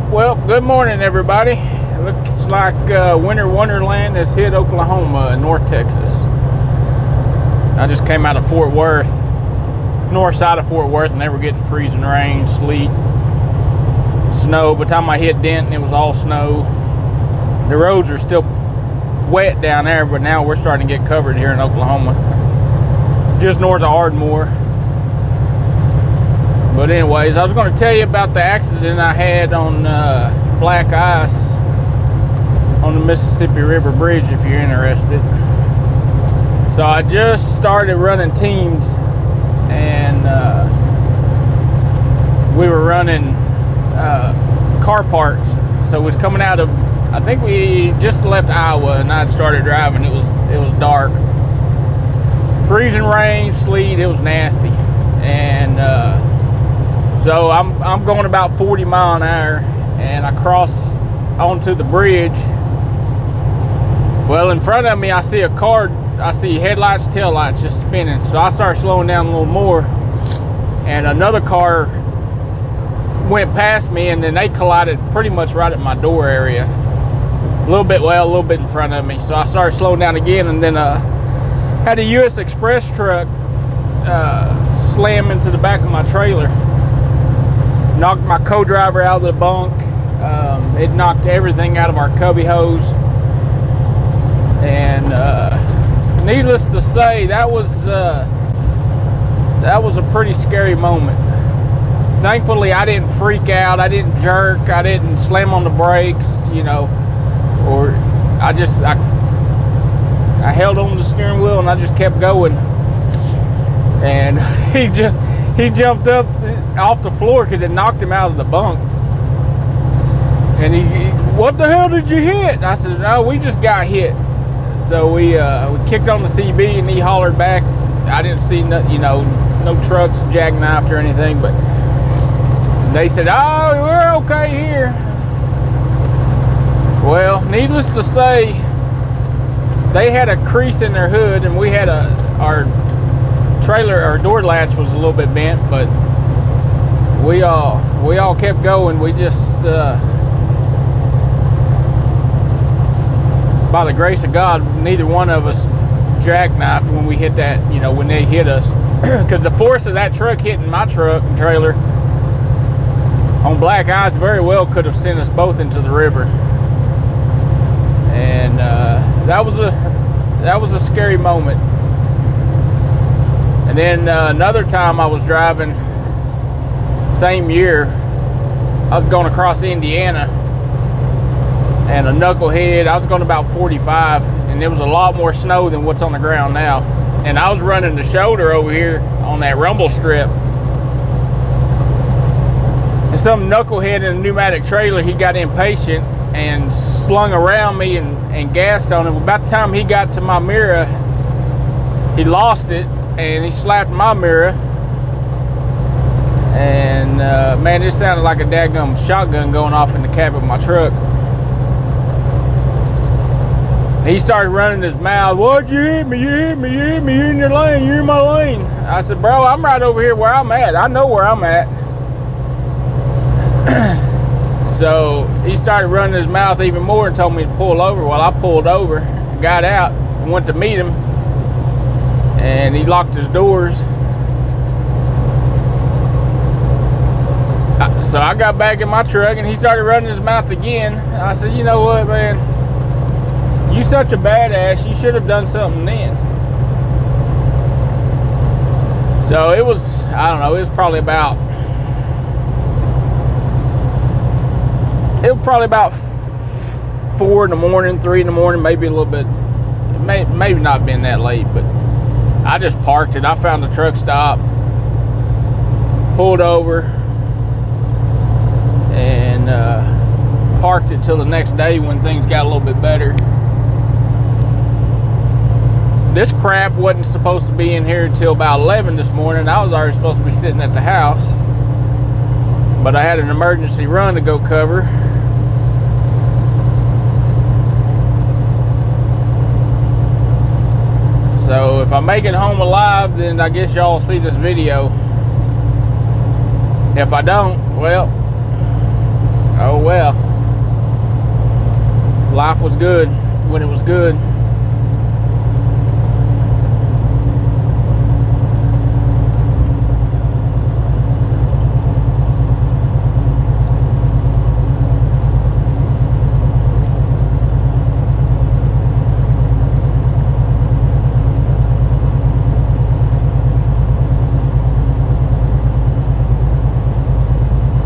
Well, good morning, everybody. It looks like winter wonderland has hit Oklahoma and North Texas. I just came out of Fort Worth, north side of Fort Worth, and they were getting freezing rain, sleet, snow. By the time I hit Denton, it was all snow. The roads are still wet down there, but now we're starting to get covered here in Oklahoma, just north of Ardmore. But anyways, I was going to tell you about the accident I had on black ice on the Mississippi River Bridge, if you're interested. So I just started running teams, and we were running car parts. So it was coming out of, I think we just left Iowa, and I'd started driving. It was dark, freezing rain, sleet. It was nasty, and so I'm going about 40 miles an hour, and I cross onto the bridge. Well, in front of me, I see a car. I see headlights, taillights just spinning. So I start slowing down a little more, and another car went past me, and then they collided pretty much right at my door area. A little bit in front of me. So I started slowing down again, and then had a U.S. Express truck slam into the back of my trailer. Knocked my co-driver out of the bunk. It knocked everything out of our cubby hose. And needless to say, that was a pretty scary moment. Thankfully, I didn't freak out. I didn't jerk. I didn't slam on the brakes, or I held on the steering wheel and I just kept going. And he jumped up off the floor because it knocked him out of the bunk. And he, "What the hell did you hit?" I said, "No, we just got hit." So we kicked on the CB, and he hollered back. I didn't see no trucks jackknifed or anything, but they said, "Oh, we're okay here." Well, needless to say, they had a crease in their hood, and we had our trailer, our door latch was a little bit bent, but we all kept going. We just by the grace of God, neither one of us jackknifed when we hit that, when they hit us, because the force of that truck hitting my truck and trailer on black ice very well could have sent us both into the river. And that was a scary moment. And then another time I was driving, same year, I was going across Indiana, and a knucklehead, I was going about 45, and there was a lot more snow than what's on the ground now. And I was running the shoulder over here on that rumble strip. And some knucklehead in a pneumatic trailer, he got impatient and slung around me and gassed on him. About the time he got to my mirror, he lost it, and he slapped my mirror. And man, it sounded like a daggum shotgun going off in the cab of my truck. He started running his mouth. "What'd you hit me? You hit me, you hit me, you're in your lane, you're in my lane." I said, "Bro, I'm right over here where I'm at. I know where I'm at." So he started running his mouth even more and told me to pull over. Well, I pulled over, got out, and went to meet him. And he locked his doors. So I got back in my truck, and he started running his mouth again. I said, "You know what, man? You such a badass. You should have done something then." So it was, I don't know, it was probably about 4 in the morning, 3 in the morning, maybe a little bit. It may not been that late, but I just parked it. I found the truck stop, pulled over, and parked it till the next day when things got a little bit better. This crap wasn't supposed to be in here until about 11 this morning. I was already supposed to be sitting at the house, but I had an emergency run to go cover. So if I make it home alive, then I guess y'all will see this video. If I don't, well, Oh well. Life was good when it was good.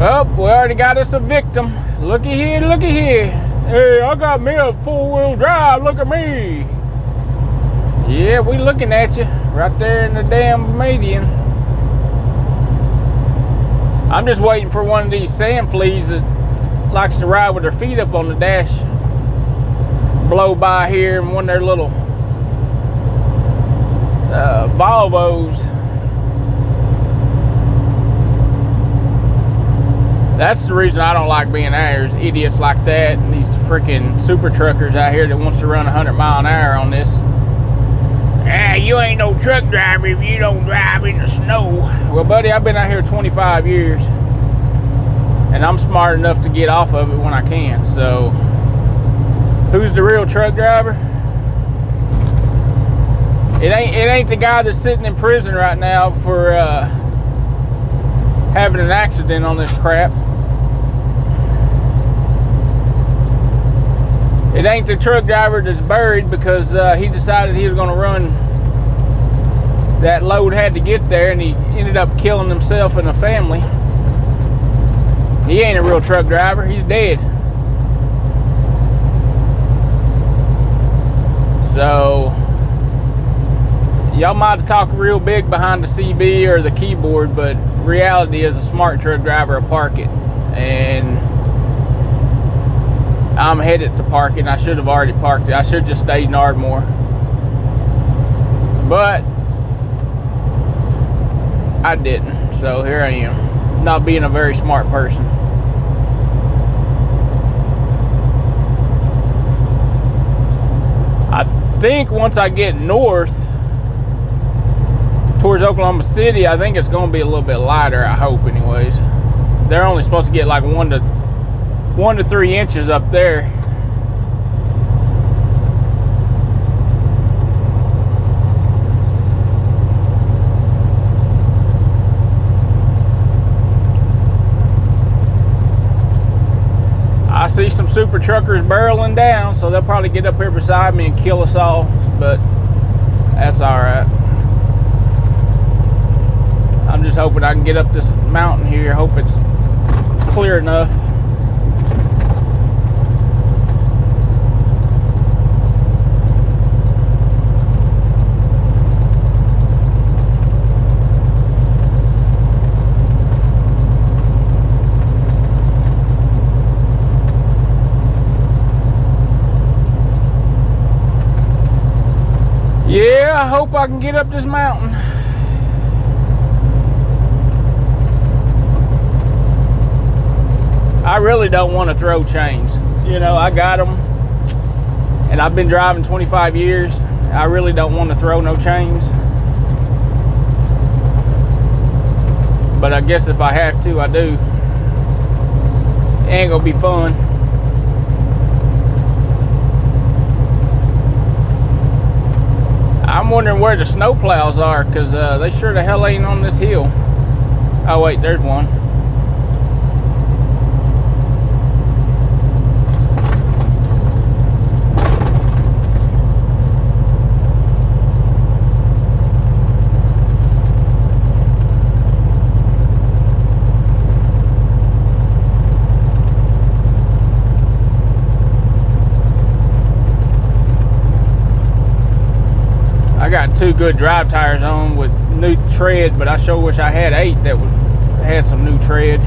Oh, we already got us a victim. Looky here, looky here. Hey, I got me a four-wheel drive. Look at me. Yeah, we looking at you right there in the damn median. I'm just waiting for one of these sand fleas that likes to ride with their feet up on the dash. Blow by here in one of their little Volvos. That's the reason I don't like being out here, is idiots like that, and these freaking super truckers out here that wants to run 100 mile an hour on this. Ah, you ain't no truck driver if you don't drive in the snow. Well, buddy, I've been out here 25 years, and I'm smart enough to get off of it when I can. So, who's the real truck driver? It ain't the guy that's sitting in prison right now for having an accident on this crap. It ain't the truck driver that's buried because he decided he was going to run. That load had to get there, and he ended up killing himself and a family. He ain't a real truck driver. He's dead. So, y'all might talk real big behind the CB or the keyboard, but reality is a smart truck driver will park it. And I'm headed to park it. I should have already parked it. I should have just stayed in Ardmore. But I didn't. So here I am. Not being a very smart person. I think once I get north towards Oklahoma City, I think it's going to be a little bit lighter, I hope anyways. They're only supposed to get like 1 to 3 inches up there. I see some super truckers barreling down, so they'll probably get up here beside me and kill us all, but that's alright. I'm just hoping I can get up this mountain here. Hope it's clear enough. Yeah, I hope I can get up this mountain. I really don't want to throw chains. You know, I got them, and I've been driving 25 years. I really don't want to throw no chains. But I guess if I have to, I do. It ain't gonna be fun. I'm wondering where the snow plows are, because they sure the hell ain't on this hill. Oh wait, there's one. I got 2 good drive tires on with new tread, but I sure wish I had 8 that had some new tread.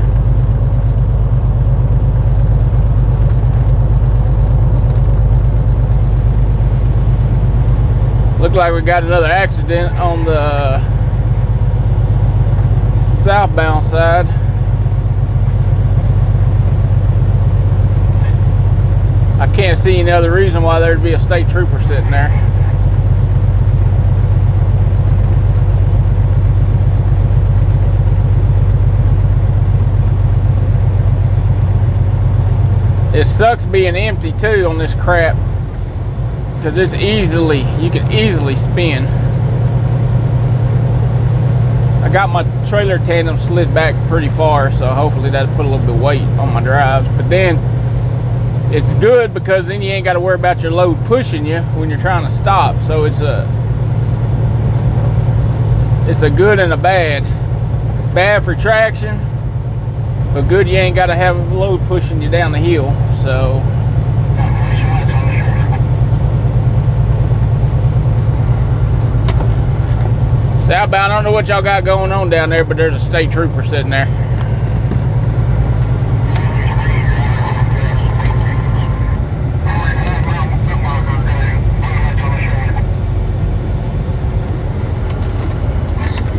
Look like we got another accident on the southbound side. I can't see any other reason why there'd be a state trooper sitting there. It sucks being empty too on this crap, because it's you can easily spin. I got my trailer tandem slid back pretty far, so hopefully that'll put a little bit of weight on my drives. But then it's good because then you ain't got to worry about your load pushing you when you're trying to stop. So it's a good and a bad. Bad for traction, but good you ain't got to have a load pushing you down the hill. So southbound, I don't know what y'all got going on down there, but there's a state trooper sitting there.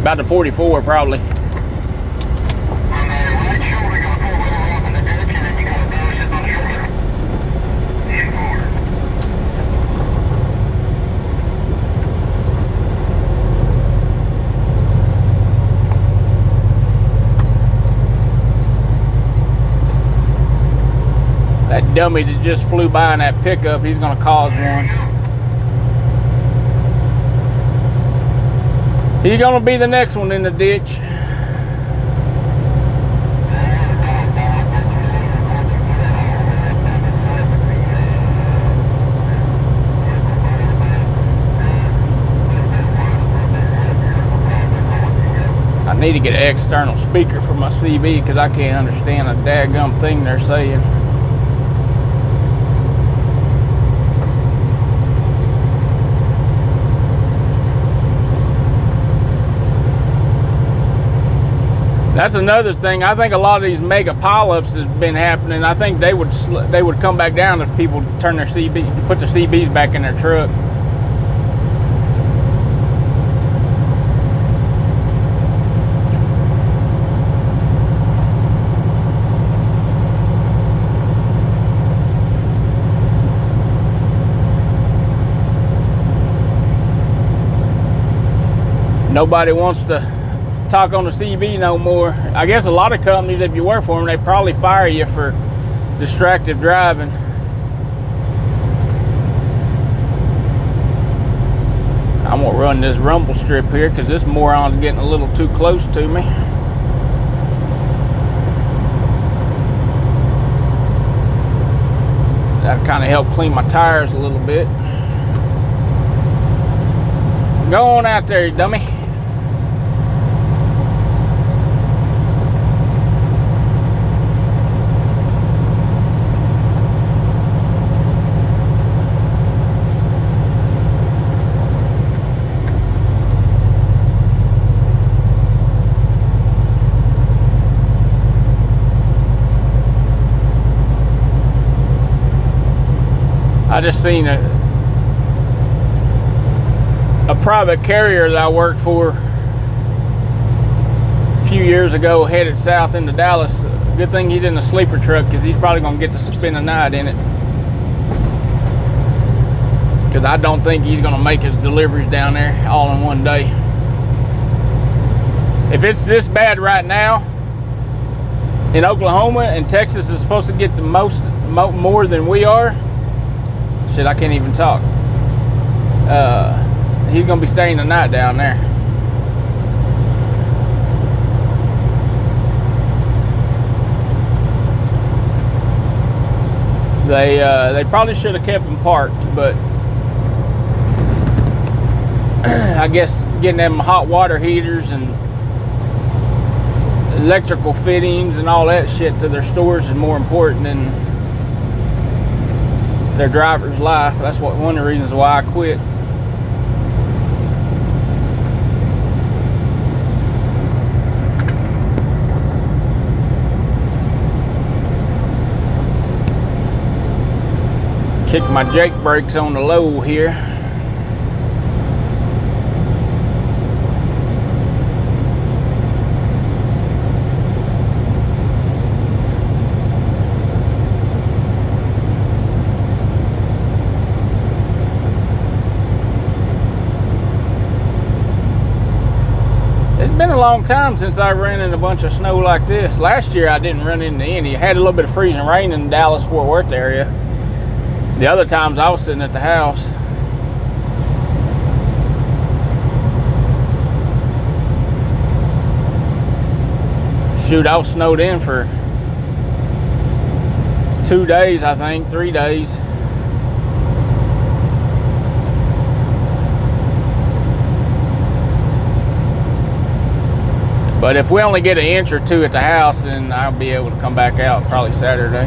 About the 44 probably. That dummy that just flew by in that pickup, he's gonna cause one. He's gonna be the next one in the ditch. I need to get an external speaker for my CB because I can't understand a daggum thing they're saying. That's another thing. I think a lot of these mega pileups has been happening. I think they would come back down if people turn their put their CBs back in their truck. Nobody wants to talk on the CB no more. I guess a lot of companies, if you work for them, they probably fire you for distracted driving. I'm gonna run this rumble strip here because this moron's getting a little too close to me. That'll kind of help clean my tires a little bit. Go on out there, you dummy. I just seen a private carrier that I worked for a few years ago headed south into Dallas. Good thing he's in the sleeper truck because he's probably going to get to spend a night in it. Because I don't think he's going to make his deliveries down there all in one day. If it's this bad right now in Oklahoma and Texas is supposed to get the more than we are, shit, I can't even talk. He's gonna be staying the night down there. They probably should have kept him parked, but I guess getting them hot water heaters and electrical fittings and all that shit to their stores is more important than their driver's life. That's one of the reasons why I quit. Kick my Jake brakes on the low here. long time since I ran in a bunch of snow like this. Last year I didn't run into any. Had a little bit of freezing rain in the Dallas-Fort Worth area. The other times I was sitting at the house. Shoot, I was snowed in for 2 days, I think, 3 days. But if we only get an inch or two at the house, then I'll be able to come back out probably Saturday.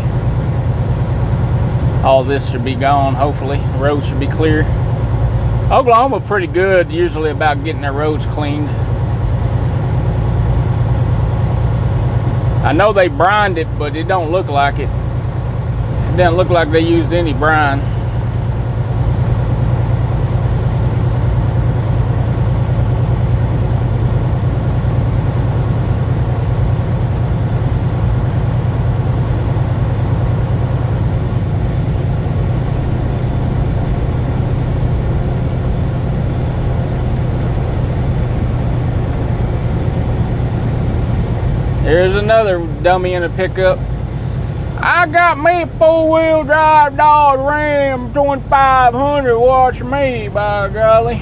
All this should be gone, hopefully. The roads should be clear. Oklahoma pretty good usually about getting their roads cleaned. I know they brined it, but it don't look like it. It doesn't look like they used any brine. Here's another dummy in a pickup. I got me a 4-wheel drive Dodge Ram 2500. Watch me, by golly.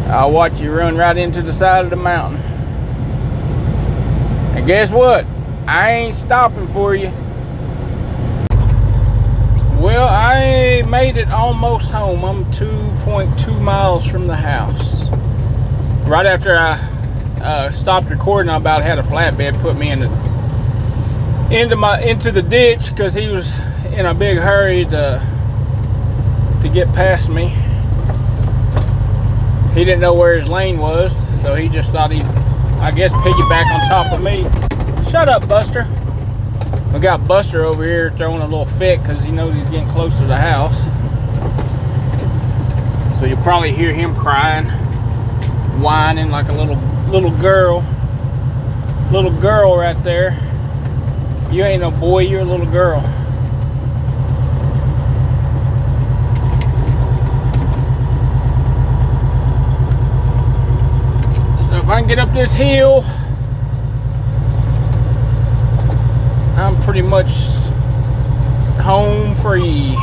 I'll watch you run right into the side of the mountain. And guess what? I ain't stopping for you. Well, I made it almost home. I'm 2.2 miles from the house. Right after I stopped recording, I about had a flatbed put me into the ditch because he was in a big hurry to get past me. He didn't know where his lane was, so he just thought he'd, I guess, piggyback on top of me. Shut up, Buster. We got Buster over here throwing a little fit because he knows he's getting close to the house. So you'll probably hear him crying, whining like a little girl. Little girl right there. You ain't no boy, you're a little girl. So if I can get up this hill, I'm pretty much home free.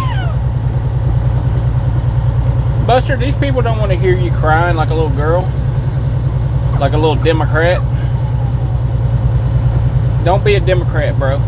Buster, these people don't want to hear you crying like a little girl. Like a little Democrat. Don't be a Democrat, bro.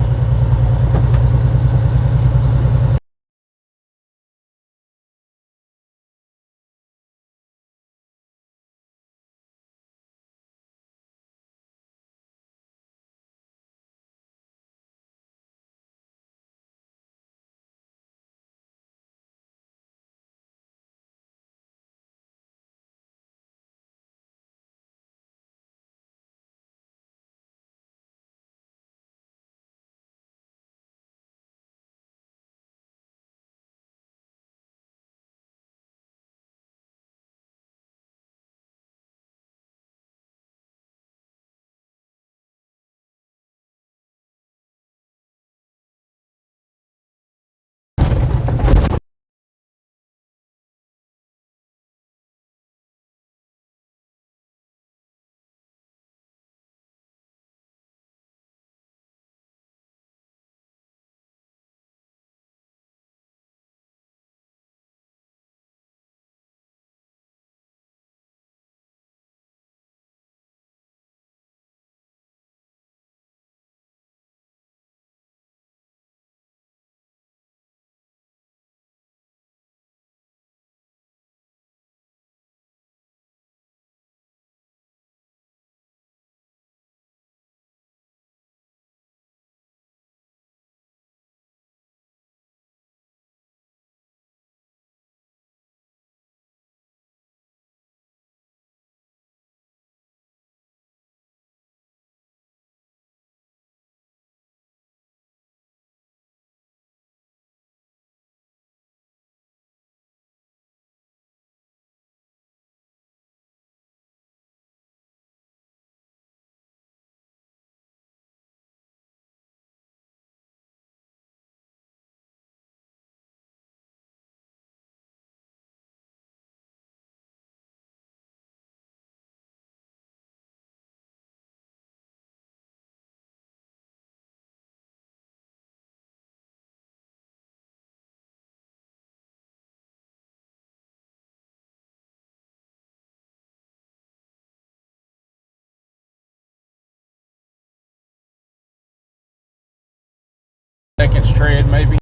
seconds tread maybe.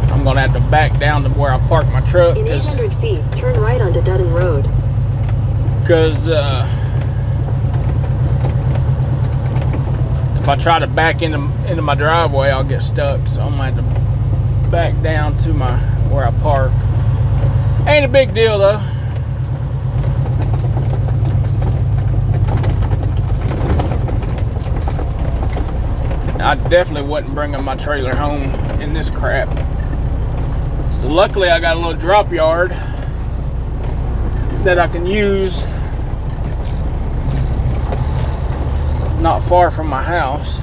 I'm gonna have to back down to where I park my truck. In 800 feet, turn right onto Dutton Road. Because if I try to back into my driveway, I'll get stuck. So I'm gonna have to back down to where I park. Ain't a big deal though. I definitely wasn't bringing my trailer home in this crap. So luckily I got a little drop yard that I can use not far from my house.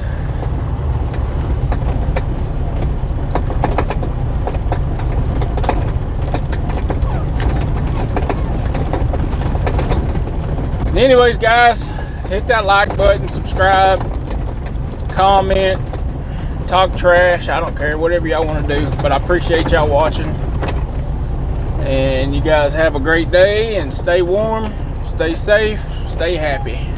Anyways, guys, hit that like button, subscribe, comment, talk trash, I don't care, whatever y'all want to do. But I appreciate y'all watching, and you guys have a great day, and stay warm, stay safe, stay happy.